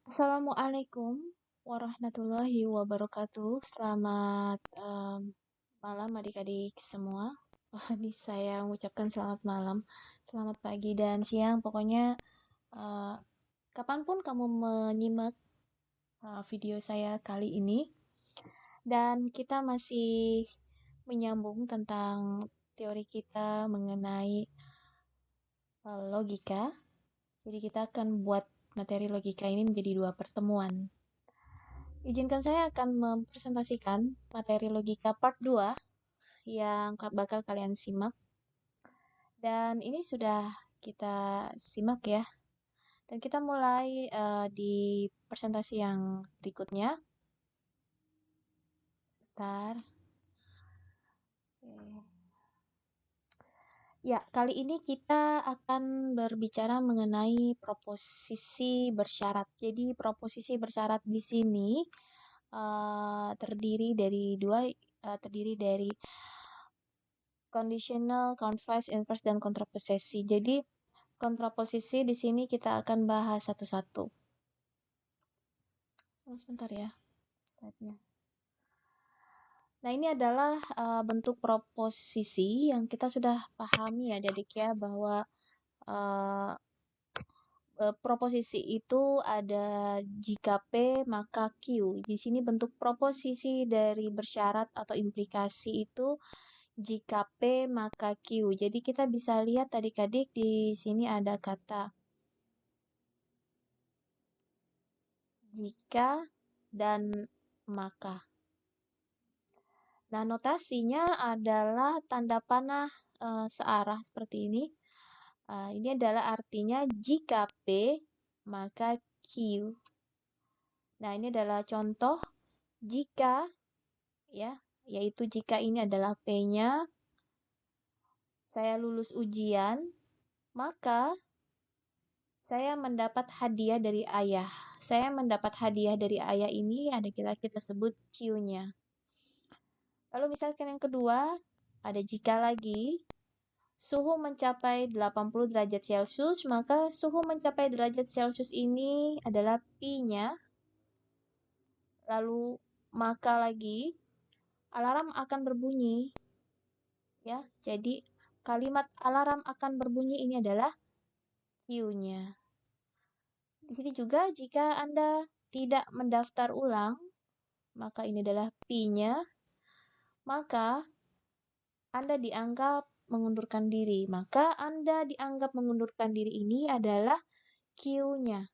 Assalamualaikum warahmatullahi wabarakatuh. Selamat malam adik-adik semua. Ini saya mengucapkan selamat malam, selamat pagi dan siang. Pokoknya eh, kapanpun kamu menyimak video saya kali ini. Dan kita masih menyambung tentang teori kita mengenai logika. Jadi kita akan buat materi logika ini menjadi 2 pertemuan. Izinkan saya akan mempresentasikan materi logika part 2 yang bakal kalian simak. Dan ini sudah kita simak ya. Dan kita mulai di presentasi yang berikutnya. Sebentar. Ya, kali ini kita akan berbicara mengenai proposisi bersyarat. Jadi proposisi bersyarat di sini terdiri dari conditional, converse, inverse, dan kontraposisi. Jadi kontraposisi di sini kita akan bahas satu-satu. Sebentar ya, slide-nya. Nah, ini adalah bentuk proposisi yang kita sudah pahami ya, adik ya, bahwa proposisi itu ada jika P maka Q. Di sini bentuk proposisi dari bersyarat atau implikasi itu jika P maka Q. Jadi kita bisa lihat adik-adik di sini ada kata jika dan maka. Nah, notasinya adalah tanda panah searah seperti ini. Ini adalah artinya jika P maka Q. Nah, ini adalah contoh jika ya, yaitu jika ini adalah P-nya, saya lulus ujian, maka saya mendapat hadiah dari ayah. Saya mendapat hadiah dari ayah ini ada kita sebut Q-nya. Lalu misalkan yang kedua, ada jika lagi. Suhu mencapai 80 derajat Celcius, maka suhu mencapai derajat Celcius ini adalah P-nya. Lalu maka lagi, alarm akan berbunyi. Ya, jadi kalimat alarm akan berbunyi ini adalah Q-nya. Di sini juga jika Anda tidak mendaftar ulang, maka ini adalah P-nya. Maka Anda dianggap mengundurkan diri. Maka Anda dianggap mengundurkan diri ini adalah Q-nya.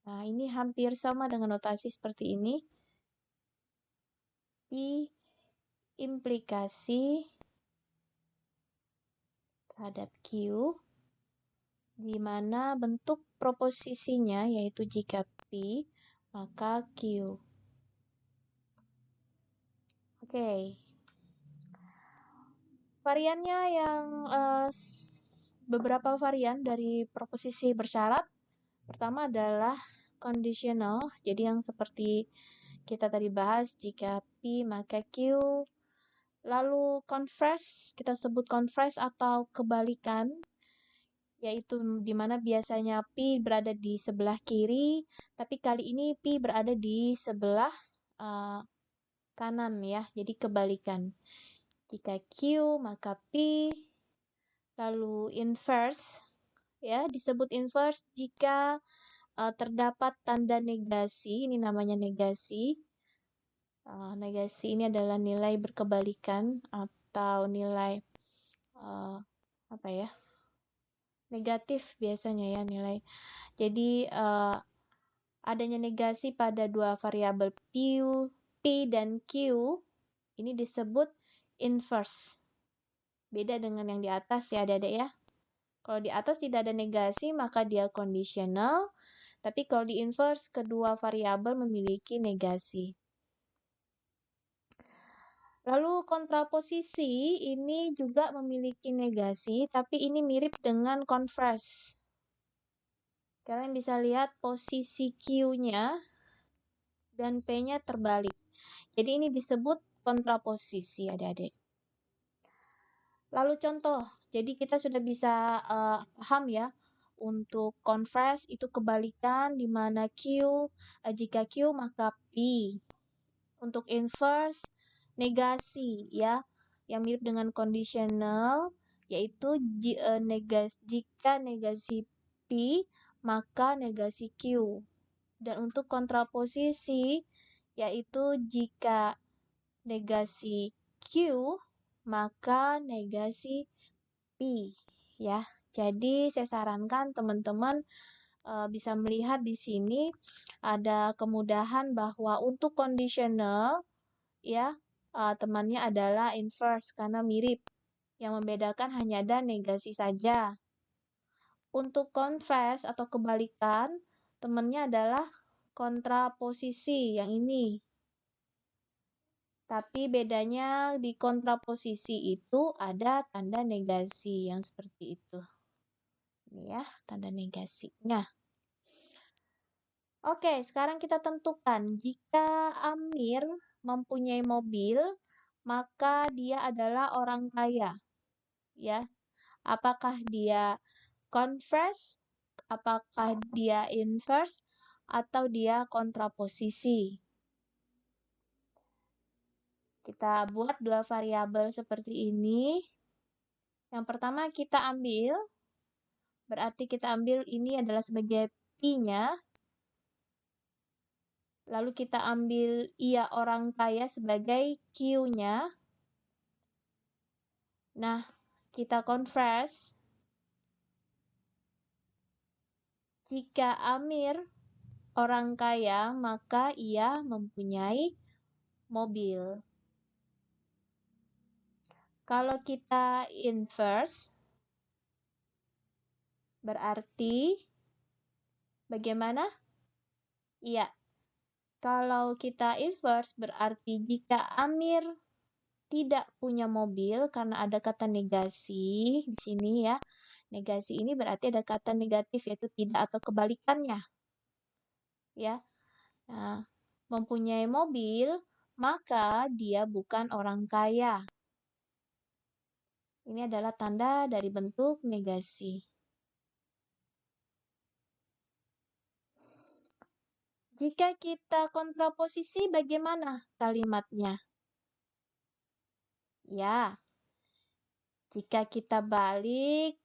Nah, ini hampir sama dengan notasi seperti ini. P implikasi terhadap Q, di mana bentuk proposisinya yaitu jika P, maka Q. Oke. Variannya yang beberapa varian dari proposisi bersyarat. Pertama adalah conditional, jadi yang seperti kita tadi bahas, jika P maka Q. Lalu converse, kita sebut converse atau kebalikan, yaitu di mana biasanya P berada di sebelah kiri, tapi kali ini P berada di sebelah kanan ya, jadi kebalikan. Jika Q maka P. Lalu inverse, ya disebut inverse jika terdapat tanda negasi, ini namanya negasi. Negasi ini adalah nilai berkebalikan atau nilai negatif biasanya ya nilai. Jadi adanya negasi pada dua variabel P dan Q ini disebut inverse. Beda dengan yang di atas ya adik-adik ya. Kalau di atas tidak ada negasi maka dia conditional. Tapi kalau di inverse kedua variabel memiliki negasi. Lalu kontraposisi ini juga memiliki negasi, tapi ini mirip dengan converse. Kalian bisa lihat posisi Q-nya dan P-nya terbalik. Jadi ini disebut kontraposisi adik-adik. Lalu contoh, jadi kita sudah bisa paham ya, Untuk converse itu kebalikan, di mana jika Q maka P. Untuk inverse, negasi ya, yang mirip dengan conditional, yaitu jika negasi P maka negasi Q. Dan untuk kontraposisi, yaitu jika negasi Q maka negasi P ya. Jadi saya sarankan teman-teman bisa melihat di sini ada kemudahan bahwa untuk conditional ya temannya adalah inverse karena mirip. Yang membedakan hanya ada negasi saja. Untuk converse atau kebalikan, temannya adalah kontraposisi yang ini. Tapi bedanya di kontraposisi itu ada tanda negasi yang seperti itu. Ini ya, tanda negasinya. Oke, sekarang kita tentukan jika Amir mempunyai mobil, maka dia adalah orang kaya. Ya. Apakah dia converse, apakah dia inverse, atau dia kontraposisi. Kita buat dua variabel seperti ini. Yang pertama kita ambil, berarti kita ambil ini adalah sebagai P-nya. Lalu kita ambil ia orang kaya sebagai Q-nya. Nah, kita converse. Jika Amir orang kaya, maka ia mempunyai mobil. Kalau kita inverse, berarti bagaimana? Iya. Kalau kita inverse, berarti jika Amir tidak punya mobil, karena ada kata negasi di sini ya. Negasi ini berarti ada kata negatif, yaitu tidak atau kebalikannya. Ya. Nah, mempunyai mobil, maka dia bukan orang kaya. Ini adalah tanda dari bentuk negasi. Jika kita kontraposisi, bagaimana kalimatnya? Ya, jika kita balik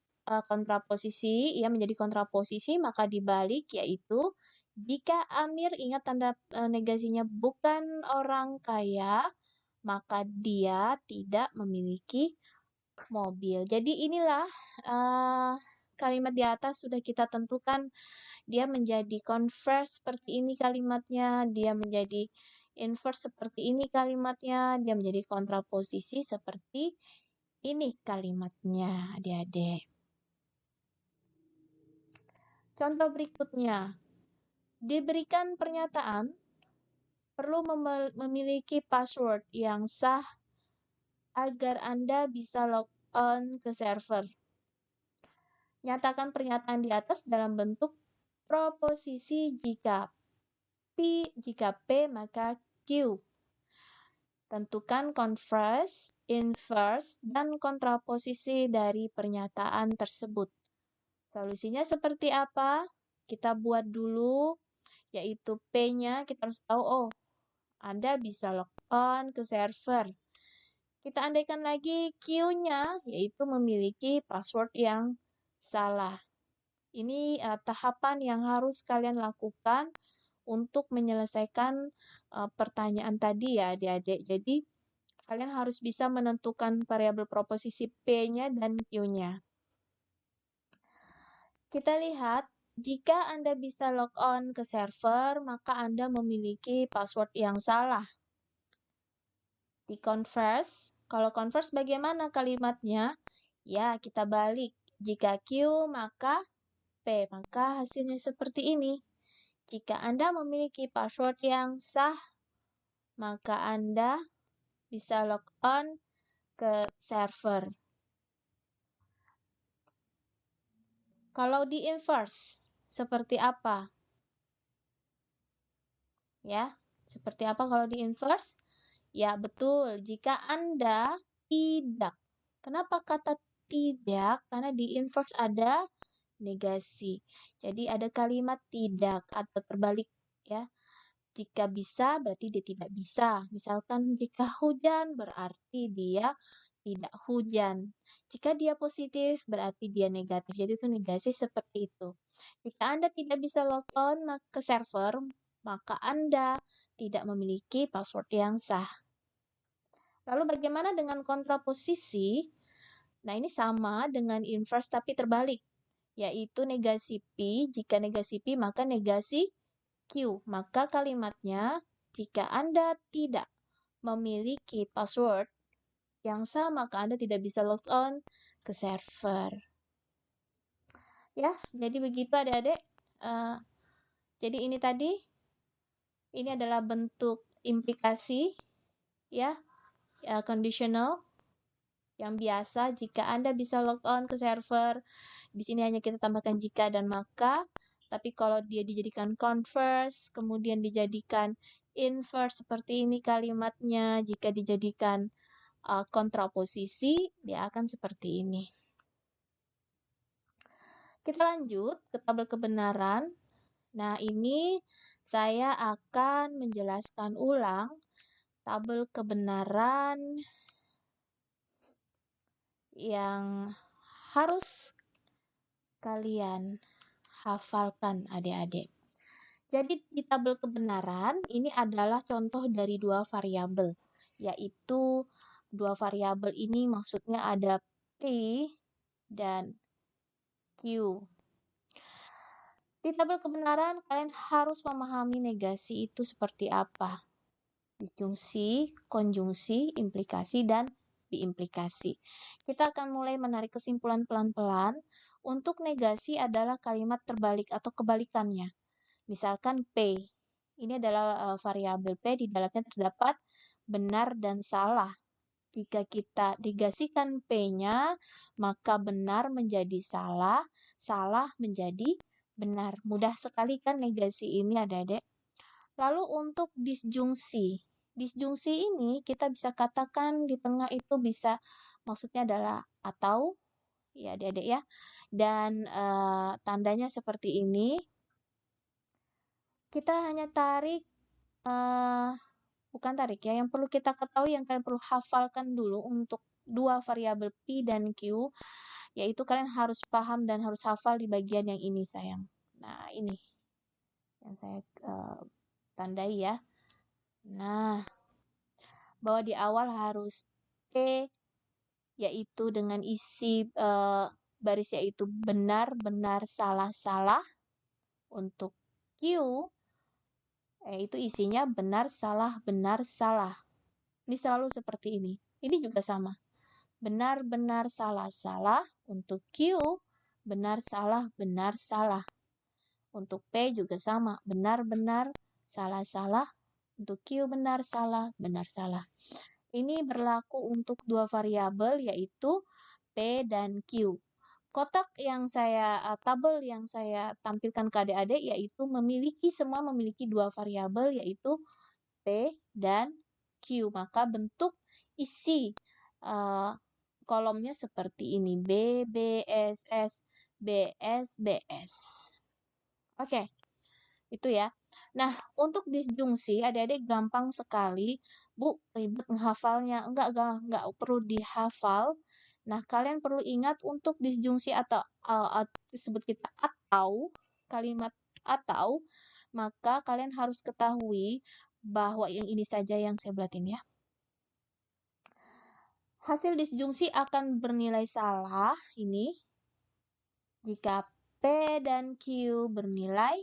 kontraposisi, ia menjadi kontraposisi, maka dibalik, yaitu jika Amir, ingat tanda negasinya bukan orang kaya, maka dia tidak memiliki mobil. Jadi inilah kalimat di atas sudah kita tentukan. Dia menjadi converse seperti ini kalimatnya, dia menjadi inverse seperti ini kalimatnya, dia menjadi kontraposisi seperti ini kalimatnya, adik-adik. Contoh berikutnya, diberikan pernyataan perlu memiliki password yang sah agar Anda bisa log on ke server. Nyatakan pernyataan di atas dalam bentuk proposisi jika P maka Q. Tentukan converse, inverse, dan kontraposisi dari pernyataan tersebut. Solusinya seperti apa? Kita buat dulu, yaitu P-nya kita harus tahu, oh, Anda bisa log on ke server. Kita andaikan lagi Q-nya, yaitu memiliki password yang salah. Ini tahapan yang harus kalian lakukan untuk menyelesaikan pertanyaan tadi ya adik-adik. Jadi kalian harus bisa menentukan variabel proposisi P-nya dan Q-nya. Kita lihat, jika Anda bisa log on ke server, maka Anda memiliki password yang salah. Di converse, kalau converse bagaimana kalimatnya? Ya, kita balik. Jika Q, maka P. Maka hasilnya seperti ini. Jika Anda memiliki password yang sah, maka Anda bisa log on ke server. Kalau di inverse, seperti apa? Ya, seperti apa kalau di inverse? Ya, betul. Jika Anda tidak. Kenapa kata tidak? Karena di inverse ada negasi. Jadi ada kalimat tidak atau terbalik ya. Jika bisa berarti dia tidak bisa. Misalkan jika hujan berarti dia tidak hujan. Jika dia positif berarti dia negatif. Jadi itu negasi seperti itu. Jika Anda tidak bisa logon ke server, maka Anda tidak memiliki password yang sah. Lalu bagaimana dengan kontraposisi? Nah, ini sama dengan inverse tapi terbalik, yaitu negasi P. Jika negasi P, maka negasi Q. Maka kalimatnya, jika Anda tidak memiliki password yang sah, maka Anda tidak bisa log on ke server. Ya, jadi begitu adik-adik. Jadi ini tadi, ini adalah bentuk implikasi, ya, conditional yang biasa. Jika Anda bisa log on ke server, di sini hanya kita tambahkan jika dan maka. Tapi kalau dia dijadikan converse, kemudian dijadikan inverse seperti ini kalimatnya. Jika dijadikan kontraposisi, dia akan seperti ini. Kita lanjut ke tabel kebenaran. Nah, ini saya akan menjelaskan ulang tabel kebenaran yang harus kalian hafalkan adik-adik. Jadi di tabel kebenaran ini adalah contoh dari dua variabel, yaitu dua variabel ini maksudnya ada P dan Q. Di tabel kebenaran kalian harus memahami negasi itu seperti apa. Disjungsi, konjungsi, implikasi, dan biimplikasi. Kita akan mulai menarik kesimpulan pelan-pelan. Untuk negasi adalah kalimat terbalik atau kebalikannya. Misalkan P. Ini adalah variabel P, di dalamnya terdapat benar dan salah. Jika kita negasikan P-nya, maka benar menjadi salah, salah menjadi benar. Mudah sekali kan negasi ini adik-adik. Lalu untuk disjungsi. Disjungsi ini kita bisa katakan di tengah itu bisa maksudnya adalah atau ya adik-adik ya. Dan tandanya seperti ini. Kita hanya tarik bukan tarik ya, yang perlu kita ketahui, yang kalian perlu hafalkan dulu untuk dua variabel P dan Q, yaitu kalian harus paham dan harus hafal di bagian yang ini sayang. Nah ini yang saya tandai ya. Nah, bahwa di awal harus P, yaitu dengan isi baris yaitu benar, benar, salah, salah. Untuk Q, yaitu isinya benar, salah, benar, salah. Ini selalu seperti ini. Ini juga sama. Benar, benar, salah, salah. Untuk Q, benar, salah, benar, salah. Untuk P juga sama. Benar, benar, salah, salah. Untuk Q, benar, salah, benar, salah. Ini berlaku untuk dua variabel, yaitu P dan Q. Kotak yang tabel yang saya tampilkan ke adik-adik, yaitu semua memiliki dua variabel, yaitu P dan Q. Maka bentuk isi kolomnya seperti ini. B, B, S, S, B, S, B, S. Oke, itu ya. Nah, untuk disjungsi, adik-adik gampang sekali. Bu, ribet menghafalnya. Enggak perlu dihafal. Nah, kalian perlu ingat untuk disjungsi atau disebut kita atau, kalimat atau, maka kalian harus ketahui bahwa yang ini saja yang saya bulatin ya. Hasil disjungsi akan bernilai salah ini jika P dan Q bernilai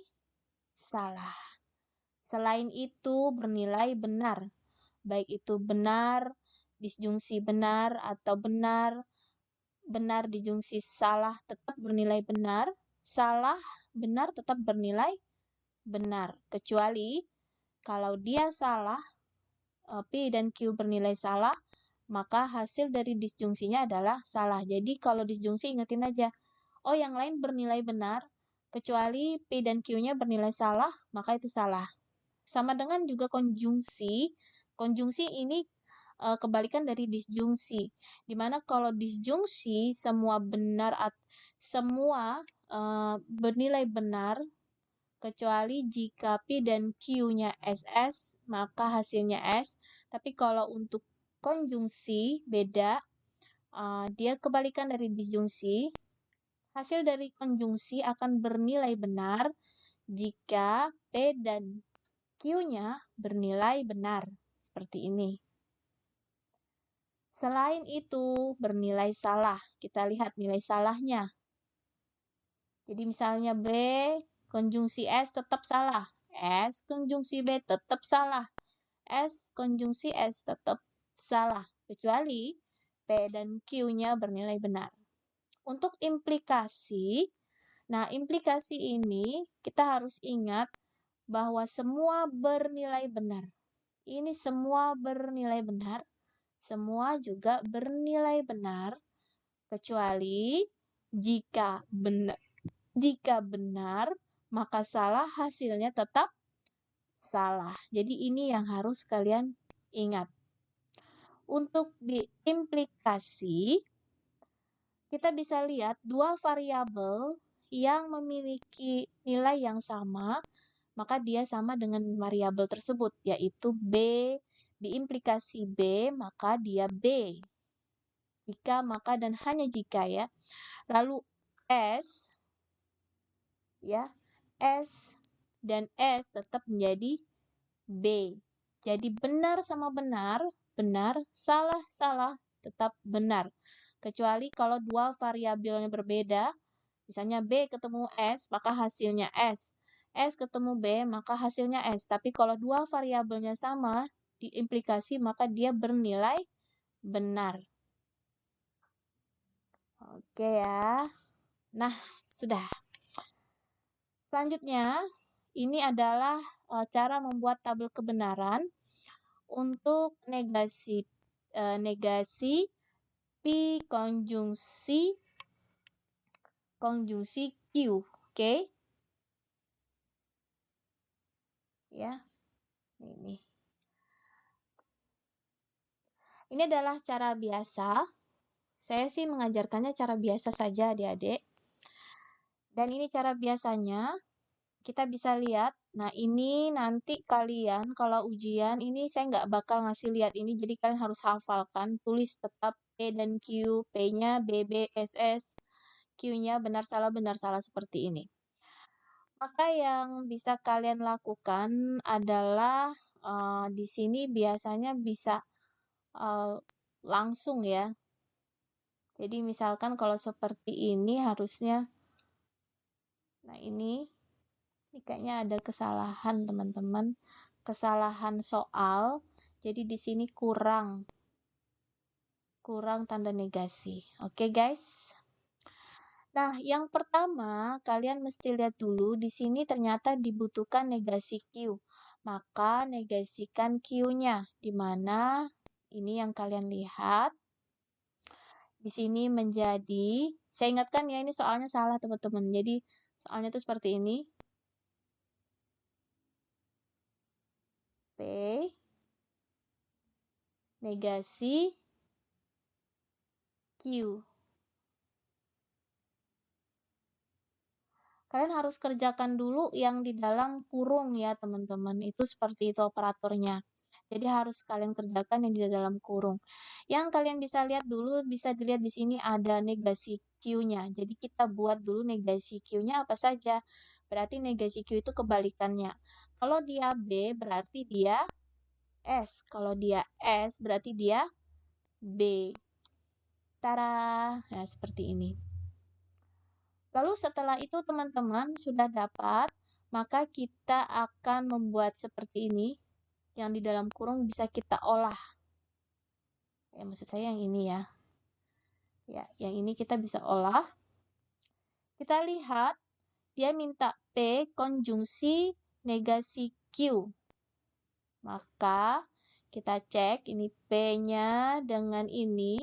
salah. Selain itu bernilai benar, baik itu benar, disjungsi benar atau benar, benar dijungsi salah tetap bernilai benar, salah benar tetap bernilai benar. Kecuali kalau dia salah, P dan Q bernilai salah, maka hasil dari disjungsinya adalah salah. Jadi kalau disjungsi ingetin aja, oh yang lain bernilai benar, kecuali P dan Q-nya bernilai salah, maka itu salah. Sama dengan juga konjungsi. Konjungsi ini kebalikan dari disjungsi. Dimana kalau disjungsi semua benar, semua bernilai benar kecuali jika P dan Q-nya SS, maka hasilnya S. Tapi kalau untuk konjungsi beda, dia kebalikan dari disjungsi. Hasil dari konjungsi akan bernilai benar jika P dan Q-nya bernilai benar. Seperti ini. Selain itu, bernilai salah. Kita lihat nilai salahnya. Jadi misalnya B konjungsi S tetap salah. S konjungsi B tetap salah. S konjungsi S tetap salah. Kecuali P dan Q-nya bernilai benar. Untuk implikasi, nah implikasi ini kita harus ingat bahwa semua bernilai benar. Ini semua bernilai benar. Semua juga bernilai benar. Kecuali jika benar, maka salah hasilnya tetap salah. Jadi ini yang harus kalian ingat. Untuk di implikasi, kita bisa lihat dua variabel yang memiliki nilai yang sama, maka dia sama dengan variabel tersebut, yaitu B. Di implikasi B, maka dia B. Jika, maka, dan hanya jika ya. Lalu S, ya, S dan S tetap menjadi B. Jadi benar sama benar, benar, salah, salah, tetap benar. Kecuali kalau dua variabelnya berbeda, misalnya B ketemu S, maka hasilnya S. S ketemu B, maka hasilnya S. Tapi kalau dua variabelnya sama, diimplikasi, maka dia bernilai benar. Oke ya. Nah, sudah. Selanjutnya, ini adalah cara membuat tabel kebenaran untuk negasi P konjungsi Q, oke? Ya, ini. Ini adalah cara biasa. Saya sih mengajarkannya cara biasa saja, adik-adik. Dan ini cara biasanya. Kita bisa lihat. Nah, ini nanti kalian kalau ujian, ini saya nggak bakal ngasih lihat ini, jadi kalian harus hafalkan. Tulis tetap P dan Q, P-nya BB, SS, Q-nya benar salah seperti ini. Maka yang bisa kalian lakukan adalah di sini biasanya bisa langsung ya. Jadi misalkan kalau seperti ini harusnya, nah ini kayaknya ada kesalahan teman-teman, kesalahan soal. Jadi di sini kurang tanda negasi. Oke guys. Nah, yang pertama kalian mesti lihat dulu di sini ternyata dibutuhkan negasi Q. Maka negasikan Q-nya, di mana ini yang kalian lihat. Di sini menjadi, saya ingatkan ya ini soalnya salah teman-teman. Jadi soalnya itu seperti ini. P negasi Q. Kalian harus kerjakan dulu yang di dalam kurung ya teman-teman. Itu seperti itu operatornya. Jadi harus kalian kerjakan yang di dalam kurung. Yang kalian bisa lihat dulu, bisa dilihat di sini ada negasi Q-nya. Jadi kita buat dulu negasi Q-nya apa saja. Berarti negasi Q itu kebalikannya. Kalau dia B berarti dia S. Kalau dia S berarti dia B. Tara. Nah, seperti ini. Lalu setelah itu teman-teman sudah dapat, maka kita akan membuat seperti ini. Yang di dalam kurung bisa kita olah. Ya, maksud saya yang ini ya. Ya, yang ini kita bisa olah. Kita lihat, dia minta P konjungsi negasi Q. Maka kita cek ini P-nya dengan ini.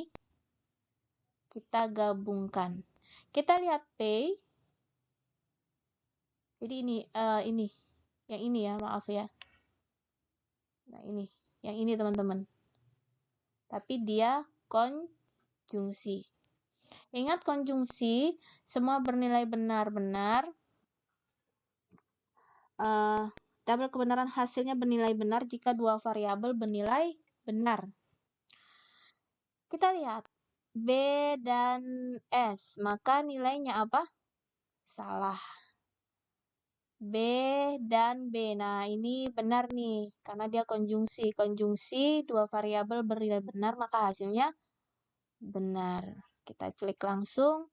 Kita gabungkan. Kita lihat P. Jadi ini, yang ini ya, maaf ya. Nah ini, yang ini teman-teman. Tapi dia konjungsi. Ingat konjungsi, semua bernilai benar-benar. Tabel kebenaran hasilnya bernilai benar jika dua variabel bernilai benar. Kita lihat B dan S, maka nilainya apa? Salah. B dan B. Nah, ini benar nih, karena dia konjungsi. Konjungsi dua variabel bernilai benar, maka hasilnya benar. Kita klik langsung,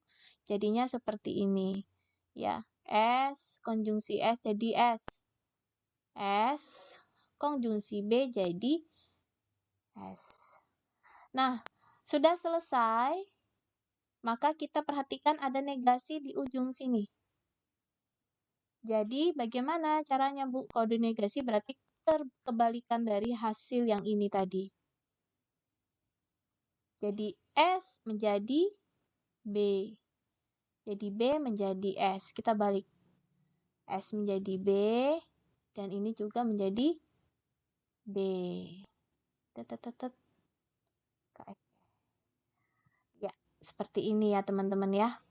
jadinya seperti ini. Ya, S, konjungsi S jadi S. S, konjungsi B jadi S. Nah, sudah selesai, maka kita perhatikan ada negasi di ujung sini. Jadi, bagaimana caranya, Bu? Kode negasi berarti kebalikan dari hasil yang ini tadi. Jadi, S menjadi B. Jadi, B menjadi S. Kita balik. S menjadi B, dan ini juga menjadi B. Ya, seperti ini ya, teman-teman ya.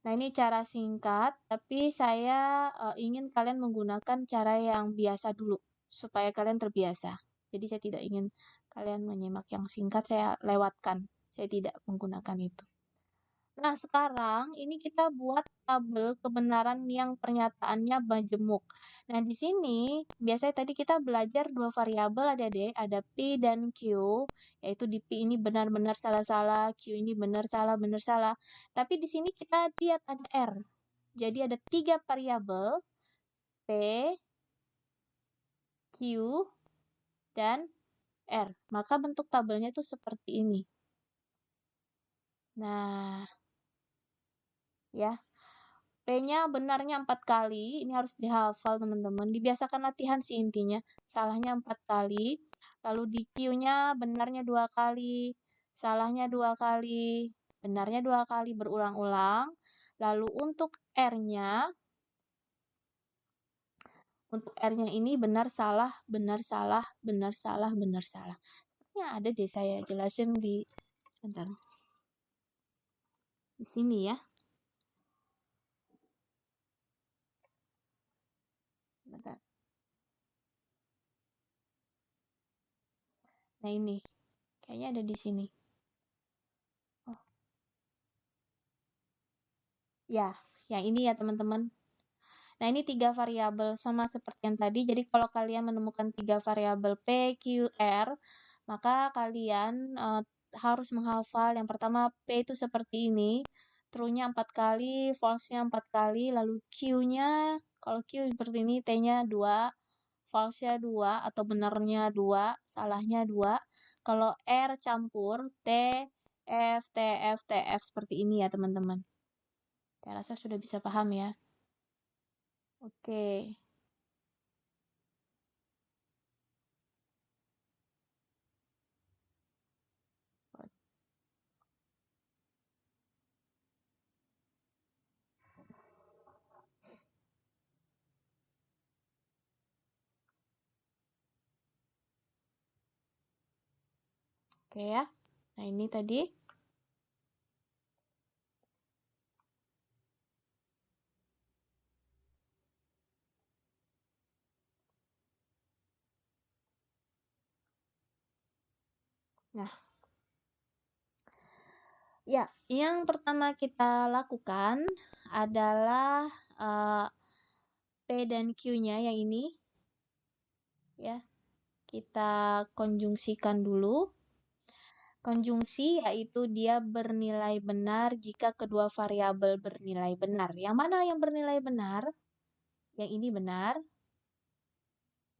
Nah, ini cara singkat, tapi saya ingin kalian menggunakan cara yang biasa dulu, supaya kalian terbiasa. Jadi, saya tidak ingin kalian menyimak yang singkat, saya lewatkan. Saya tidak menggunakan itu. Nah, sekarang ini kita buat tabel kebenaran yang pernyataannya majemuk. Nah, di sini biasanya tadi kita belajar dua variabel ada P dan Q, yaitu di P ini benar-benar salah-salah, Q ini benar salah, benar salah. Tapi di sini kita lihat ada R. Jadi ada 3 variabel, P, Q, dan R. Maka bentuk tabelnya itu seperti ini. Nah, ya. P-nya benarnya 4 kali, ini harus dihafal teman-teman. Dibiasakan latihan sih intinya. Salahnya 4 kali, lalu di Q-nya benarnya 2 kali, salahnya 2 kali, benarnya 2 kali berulang-ulang. Lalu untuk R-nya, ini benar salah, benar salah, benar salah, benar salah. Sepertinya ada deh saya jelasin di sebentar. Di sini ya. Bentar. Nah, ini kayaknya ada di sini. Oh. Ya, yang ini ya teman-teman. Nah, ini 3 variabel sama seperti yang tadi. Jadi, kalau kalian menemukan 3 variabel P, Q, R, maka kalian harus menghafal. Yang pertama, P itu seperti ini. True-nya 4 kali, false-nya 4 kali, lalu Q-nya, kalau Q seperti ini, T-nya 2, false-nya 2, atau benarnya 2, salahnya 2. Kalau R campur, T, F, T, F, T, F, seperti ini ya teman-teman. Saya rasa sudah bisa paham ya. Oke. Oke ya. Nah, ini tadi. Nah, ya, yang pertama kita lakukan adalah P dan Q-nya yang ini. Ya, kita konjungsikan dulu. Konjungsi yaitu dia bernilai benar jika kedua variabel bernilai benar. Yang mana yang bernilai benar? Yang ini benar.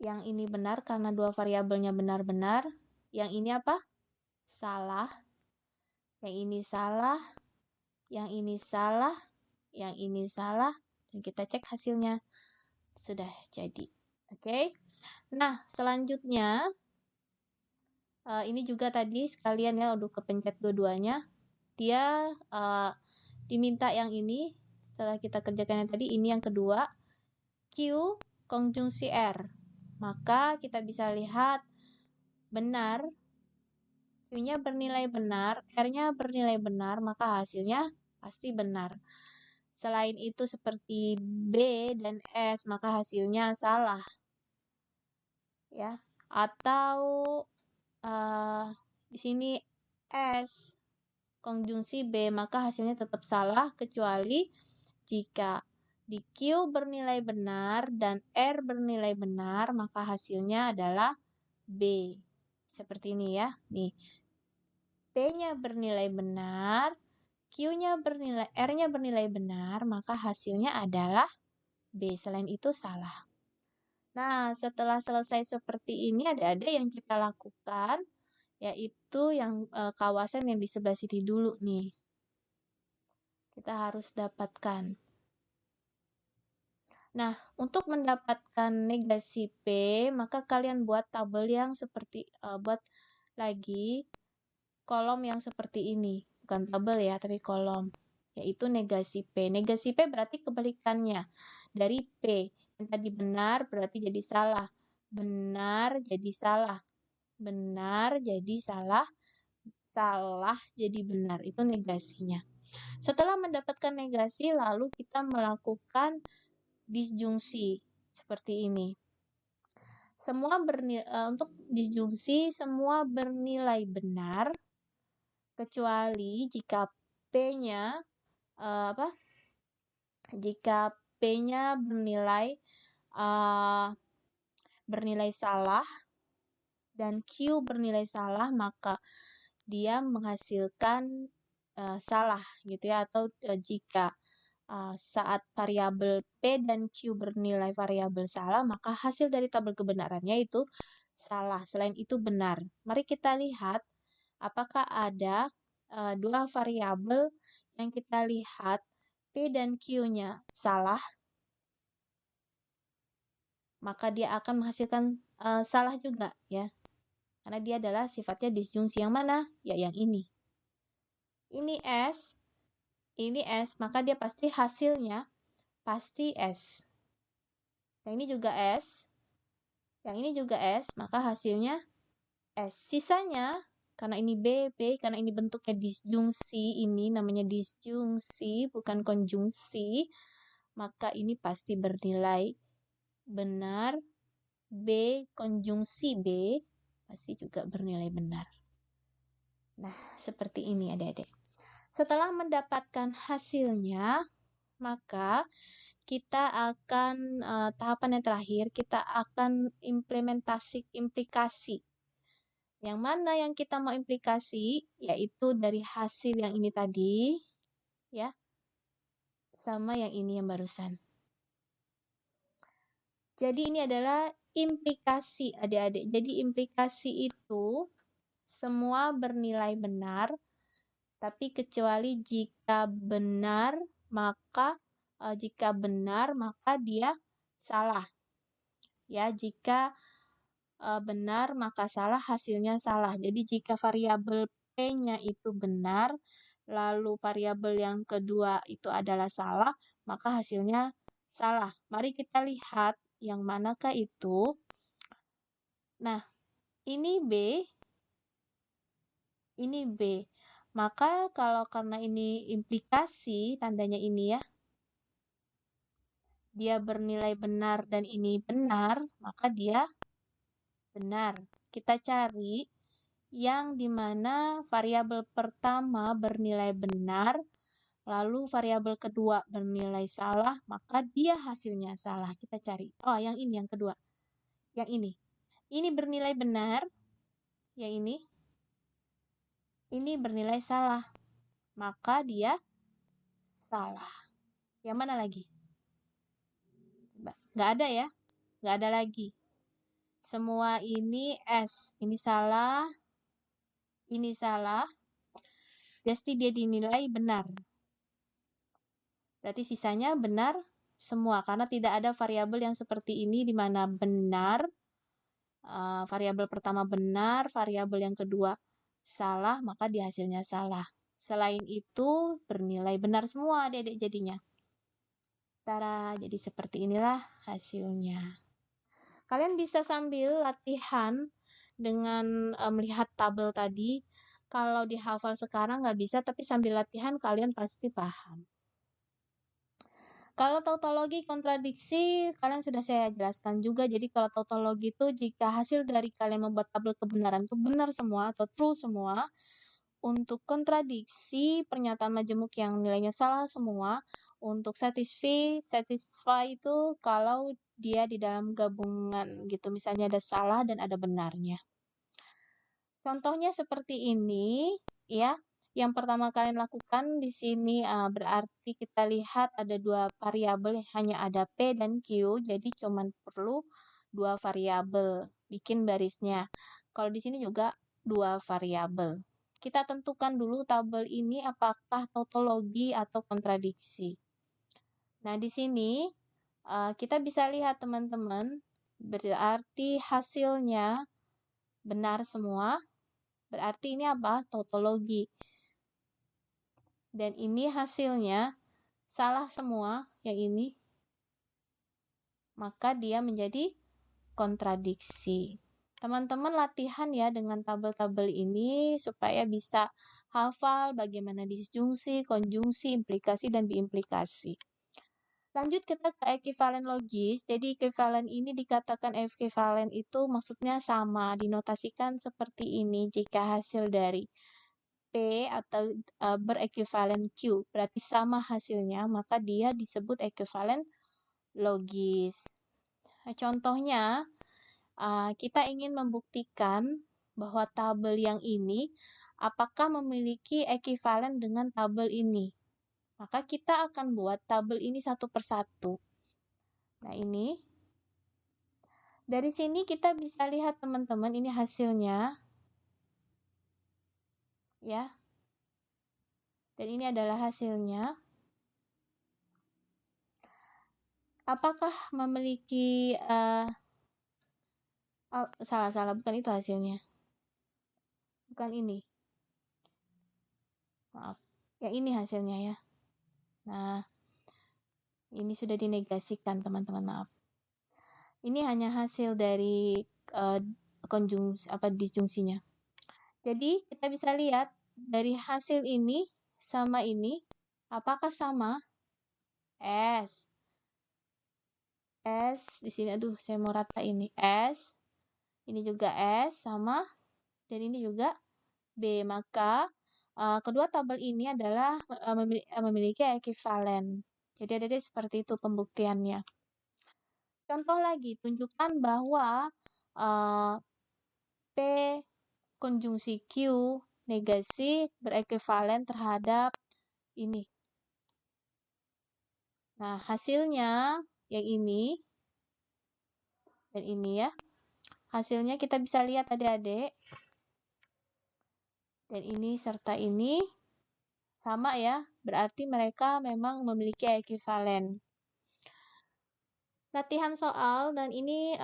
Yang ini benar karena dua variabelnya benar-benar. Yang ini apa? Salah. Yang ini salah. Yang ini salah. Yang ini salah. Dan kita cek hasilnya. Sudah jadi. Oke. Nah, selanjutnya ini juga tadi sekalian ya, udah kepencet dua-duanya. Dia diminta yang ini, setelah kita kerjakan yang tadi, ini yang kedua. Q konjungsi R. Maka kita bisa lihat benar Q-nya bernilai benar, R-nya bernilai benar, maka hasilnya pasti benar. Selain itu seperti B dan S, maka hasilnya salah. Ya. Atau di sini S konjungsi B, maka hasilnya tetap salah kecuali jika di Q bernilai benar dan R bernilai benar, maka hasilnya adalah B. Seperti ini ya. Nih. P-nya bernilai benar, Q-nya bernilai, R-nya bernilai benar, maka hasilnya adalah B. Selain itu salah. Nah, setelah selesai seperti ini, ada yang kita lakukan, yaitu yang kawasan yang di sebelah sini dulu nih. Kita harus dapatkan. Nah, untuk mendapatkan negasi P, maka kalian buat tabel yang seperti, buat lagi kolom yang seperti ini. Bukan tabel ya, tapi kolom. Yaitu negasi P. Negasi P berarti kebalikannya dari P. Yang tadi benar berarti jadi salah. Benar jadi salah. Benar jadi salah. Salah jadi benar. Itu negasinya. Setelah mendapatkan negasi, lalu kita melakukan disjungsi seperti ini. Untuk disjungsi semua bernilai benar kecuali jika P-nya jika P-nya bernilai salah dan Q bernilai salah, maka dia menghasilkan salah gitu ya. Atau jika saat variabel P dan Q bernilai variabel salah, maka hasil dari tabel kebenarannya itu salah. Selain itu benar. Mari kita lihat apakah ada dua variabel yang kita lihat P dan Q-nya salah, maka dia akan menghasilkan salah juga ya. Karena dia adalah sifatnya disjungsi. Yang mana? Ya yang ini. Ini S, maka dia pasti hasilnya pasti S. Yang ini juga S, yang ini juga S, maka hasilnya S. Sisanya, karena ini B, karena ini bentuknya disjungsi, ini namanya disjungsi, bukan konjungsi, maka ini pasti bernilai benar. B konjungsi B pasti juga bernilai benar. Nah, seperti ini adik-adik. Setelah mendapatkan hasilnya, maka kita akan tahapan yang terakhir, kita akan implikasi. Yang mana yang kita mau implikasi, yaitu dari hasil yang ini tadi, ya, sama yang ini yang barusan. Jadi ini adalah implikasi adik-adik. Jadi implikasi itu semua bernilai benar, tapi kecuali jika benar maka dia salah. Ya, jika benar maka salah, hasilnya salah. Jadi jika variabel P-nya itu benar, lalu variabel yang kedua itu adalah salah, maka hasilnya salah. Mari kita lihat yang manakah itu. Nah, ini B, ini B. Maka kalau karena ini implikasi, tandanya ini ya, dia bernilai benar dan ini benar, maka dia benar. Kita cari yang dimana variabel pertama bernilai benar, lalu variabel kedua bernilai salah, maka dia hasilnya salah. Kita cari. Oh, yang ini, yang kedua. Yang ini. Ini bernilai benar. Yang ini. Ini bernilai salah. Maka dia salah. Yang mana lagi? Coba. Nggak ada ya? Nggak ada lagi. Semua ini S. Ini salah. Ini salah. Jadi dia dinilai benar. Berarti sisanya benar semua. Karena tidak ada variabel yang seperti ini di mana benar. Variabel pertama benar, variabel yang kedua salah, maka di hasilnya salah. Selain itu, bernilai benar semua adik-adik jadinya. Tara, jadi seperti inilah hasilnya. Kalian bisa sambil latihan dengan melihat tabel tadi, Kalau dihafal sekarang nggak bisa, tapi sambil latihan kalian pasti paham. Kalau tautologi kontradiksi, kalian sudah saya jelaskan juga. Jadi kalau tautologi itu jika hasil dari kalian membuat tabel kebenaran itu benar semua atau true semua. Untuk kontradiksi, pernyataan majemuk yang nilainya salah semua. Untuk satisfy itu kalau dia di dalam gabungan gitu. Misalnya ada salah dan ada benarnya. Contohnya seperti ini, ya. Yang pertama kalian lakukan di sini berarti kita lihat ada dua variabel, hanya ada P dan Q, jadi cuma perlu dua variabel, bikin barisnya. Kalau di sini juga dua variabel. Kita tentukan dulu tabel ini apakah tautologi atau kontradiksi. Nah, di sini kita bisa lihat teman-teman, berarti hasilnya benar semua. Berarti ini apa? Tautologi. Dan ini hasilnya salah semua, yang ini. Maka dia menjadi kontradiksi. Teman-teman latihan ya dengan tabel-tabel ini supaya bisa hafal bagaimana disjungsi, konjungsi, implikasi, dan biimplikasi. Lanjut kita ke ekivalen logis. Jadi ekivalen ini dikatakan ekivalen itu maksudnya sama, dinotasikan seperti ini jika hasil dari P atau berekivalen Q, berarti sama hasilnya, maka dia disebut ekivalen logis. Nah, contohnya, kita ingin membuktikan bahwa tabel yang ini apakah memiliki ekivalen dengan tabel ini. Maka kita akan buat tabel ini satu persatu. Nah, ini. Dari sini kita bisa lihat teman-teman, ini hasilnya. Ya. Dan ini adalah hasilnya. Apakah memiliki salah, bukan itu hasilnya. Bukan ini. Maaf. Yang ini hasilnya ya. Nah, ini sudah dinegasikan teman-teman, maaf. Ini hanya hasil dari disjungsinya. Jadi, kita bisa lihat dari hasil ini sama ini, apakah sama? S. Di sini, aduh, saya mau rata ini. S. Ini juga S, sama. Dan ini juga B. Maka, kedua tabel ini adalah memiliki ekivalen. Jadi ada seperti itu pembuktiannya. Contoh lagi, tunjukkan bahwa P konjungsi Q negasi berekivalen terhadap ini. Nah, hasilnya yang ini dan ini ya. Hasilnya kita bisa lihat adik-adik. Dan ini serta ini sama ya, berarti mereka memang memiliki ekivalen. Latihan soal, dan ini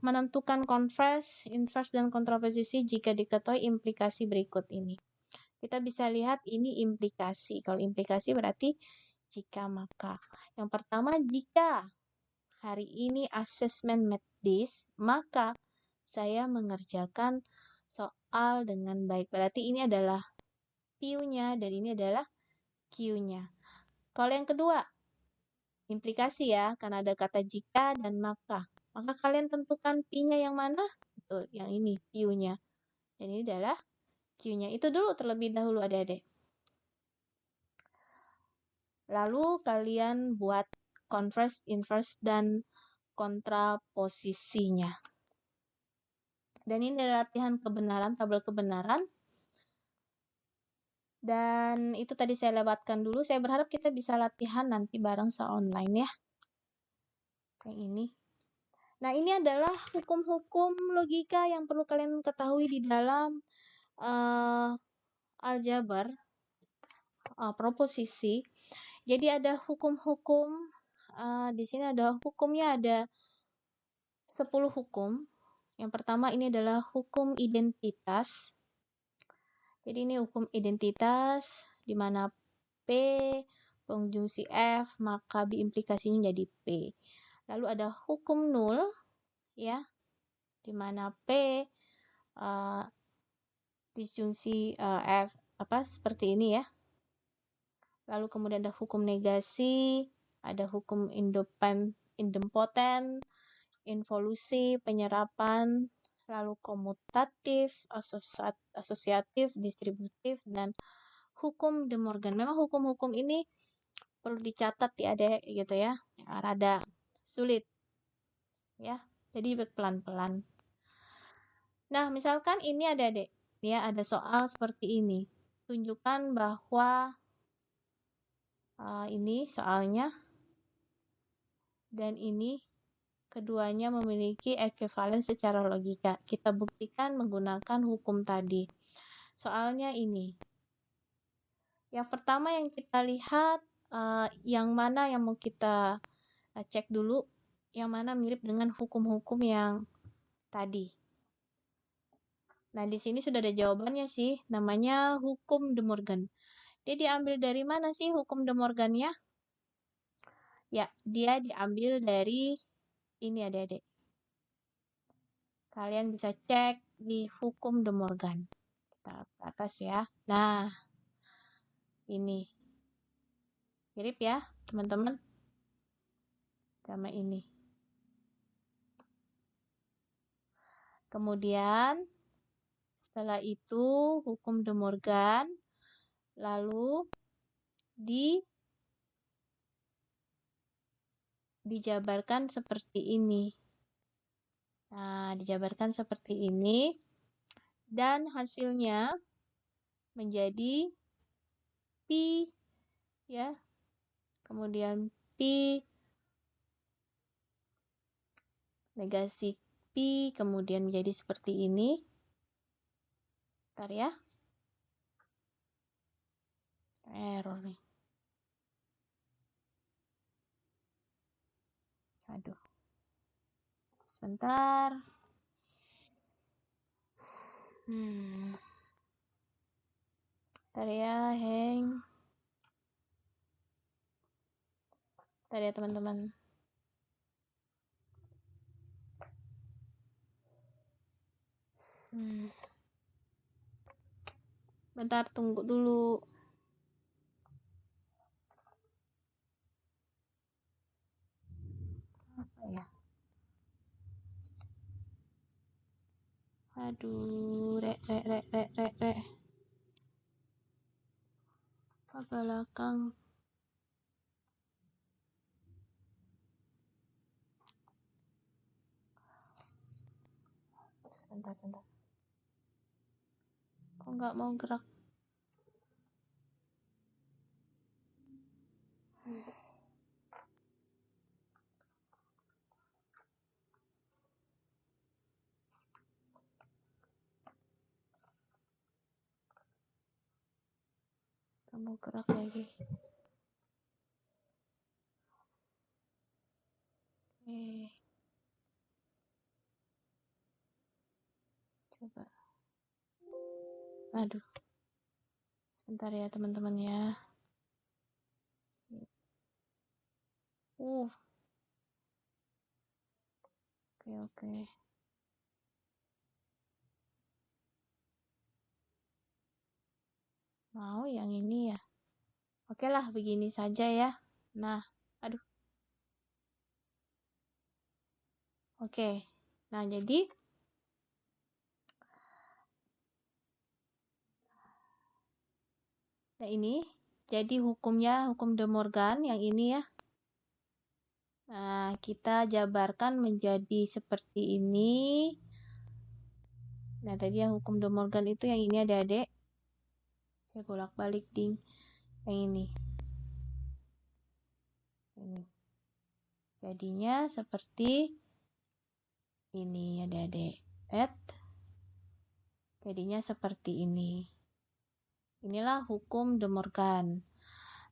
menentukan converse, inverse, dan kontraposisi jika diketahui implikasi berikut ini. Kita bisa lihat ini implikasi. Kalau implikasi berarti jika maka. Yang pertama, jika hari ini assessment made this, maka saya mengerjakan soal dengan baik. Berarti ini adalah P-nya dan ini adalah Q-nya. Kalau yang kedua, implikasi ya, karena ada kata jika dan maka. Maka kalian tentukan P-nya yang mana? Betul, yang ini, Q-nya. Dan ini adalah Q-nya. Itu dulu terlebih dahulu adik-adik. Lalu kalian buat converse, inverse, dan kontraposisinya. Dan ini adalah latihan kebenaran, tabel kebenaran. Dan itu tadi saya lewatkan dulu. Saya berharap kita bisa latihan nanti bareng se-online ya. Yang ini. Nah, ini adalah hukum-hukum logika yang perlu kalian ketahui di dalam aljabar, proposisi. Jadi ada hukum-hukum, di sini ada hukumnya, ada 10 hukum. Yang pertama ini adalah hukum identitas. Jadi ini hukum identitas, di mana P konjungsi F, maka B implikasinya jadi P. Lalu ada hukum nul, ya, di mana P disjungsi seperti ini ya. Lalu kemudian ada hukum negasi, ada hukum idempoten, involusi, penyerapan, lalu komutatif, asosiatif, distributif, dan hukum De Morgan. Memang hukum-hukum ini perlu dicatat ya adek gitu ya, rada sulit ya, jadi pelan-pelan. Nah misalkan ini ada adek ya, ada soal seperti ini, tunjukkan bahwa ini soalnya dan ini keduanya memiliki ekuivalen secara logika. Kita buktikan menggunakan hukum tadi. Soalnya ini. Yang pertama yang kita lihat, yang mana yang mau kita cek dulu, yang mana mirip dengan hukum-hukum yang tadi. Nah, di sini sudah ada jawabannya sih, namanya hukum De Morgan. Dia diambil dari mana sih hukum De Morgan-nya? Ya, dia diambil dari ini adik-adik. Kalian bisa cek di hukum De Morgan. Kita ke atas ya. Nah, ini. Mirip ya, teman-teman? Sama ini. Kemudian, setelah itu hukum De Morgan, lalu dijabarkan seperti ini. Nah, dijabarkan seperti ini. Dan hasilnya menjadi Pi, ya. Kemudian Pi, negasi Pi, kemudian menjadi seperti ini. Bentar ya. Error nih. Aduh. Sebentar. Bentar ya, hang. Bentar ya, teman-teman. Bentar, tunggu dulu. Apa ya? Aduh, rek. Ke belakang. Sebentar. Kok nggak mau gerak? Kamu gerak lagi. Oke. Coba. Aduh. Sebentar ya, teman-teman ya. Oke. Mau yang ini ya. Oke lah, begini saja ya. Nah, aduh. Oke. Nah, jadi ini jadi hukumnya hukum De Morgan yang ini ya. Nah, kita jabarkan menjadi seperti ini. Nah, tadi yang hukum De Morgan itu yang ini adik-adik. Saya bolak-balik ding. Yang ini. Ini. Jadinya seperti ini adik-adik. Jadinya seperti ini. Inilah hukum De Morgan.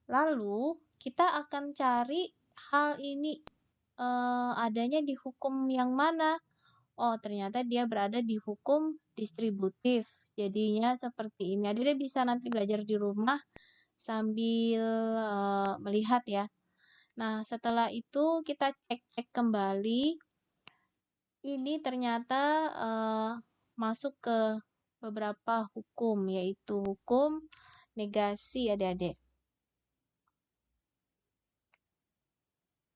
Lalu kita akan cari hal ini adanya di hukum yang mana? Oh, ternyata dia berada di hukum distributif. Jadinya seperti ini. Adik bisa nanti belajar di rumah sambil melihat ya. Nah, setelah itu kita cek kembali. Ini ternyata masuk ke beberapa hukum, yaitu hukum negasi adik-adik.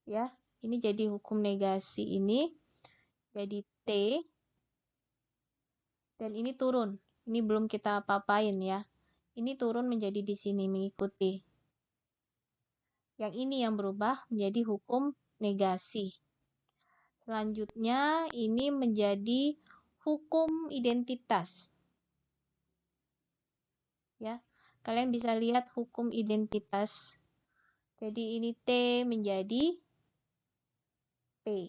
Ya, ini jadi hukum negasi ini jadi T, dan ini turun. Ini belum kita apa-apain ya. Ini turun menjadi di sini mengikuti. Yang ini yang berubah menjadi hukum negasi. Selanjutnya ini menjadi hukum identitas. Ya, kalian bisa lihat hukum identitas. Jadi ini T menjadi P.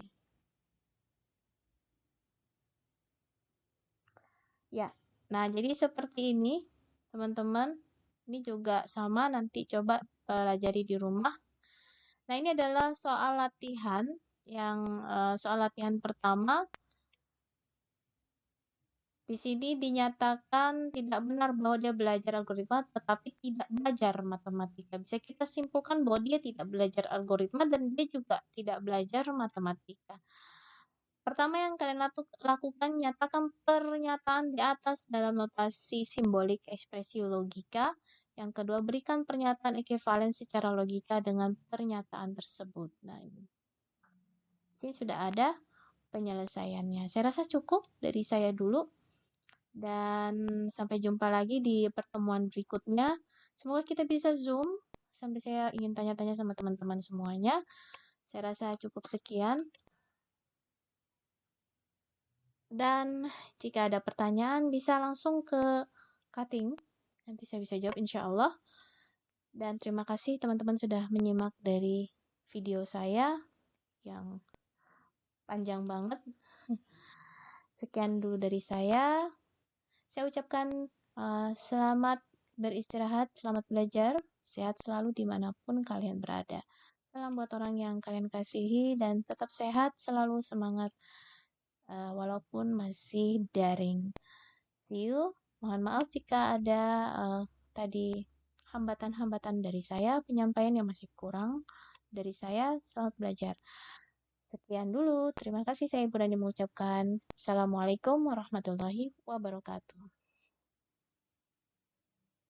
Ya, nah jadi seperti ini teman-teman. Ini juga sama, nanti coba pelajari di rumah. Nah, ini adalah soal latihan soal latihan pertama. Di sini dinyatakan tidak benar bahwa dia belajar algoritma tetapi tidak belajar matematika. Bisa kita simpulkan bahwa dia tidak belajar algoritma dan dia juga tidak belajar matematika. Pertama yang kalian lakukan, nyatakan pernyataan di atas dalam notasi simbolik ekspresi logika. Yang kedua, berikan pernyataan ekuivalen secara logika dengan pernyataan tersebut. Nah, ini. Di sini sudah ada penyelesaiannya. Saya rasa cukup dari saya dulu. Dan sampai jumpa lagi di pertemuan berikutnya. Semoga kita bisa Zoom. Sampai saya ingin tanya-tanya sama teman-teman semuanya. Saya rasa cukup sekian. Dan jika ada pertanyaan bisa langsung ke cutting. Nanti saya bisa jawab insya Allah. Dan terima kasih teman-teman sudah menyimak dari video saya yang panjang banget. Sekian dulu dari saya. Saya ucapkan selamat beristirahat, selamat belajar, sehat selalu dimanapun kalian berada. Salam buat orang yang kalian kasihi dan tetap sehat, selalu semangat walaupun masih daring. See you. Mohon maaf jika ada tadi hambatan-hambatan dari saya, penyampaian yang masih kurang dari saya. Selamat belajar. Sekian dulu. Terima kasih, saya Ibu Rani mengucapkan Assalamualaikum warahmatullahi wabarakatuh.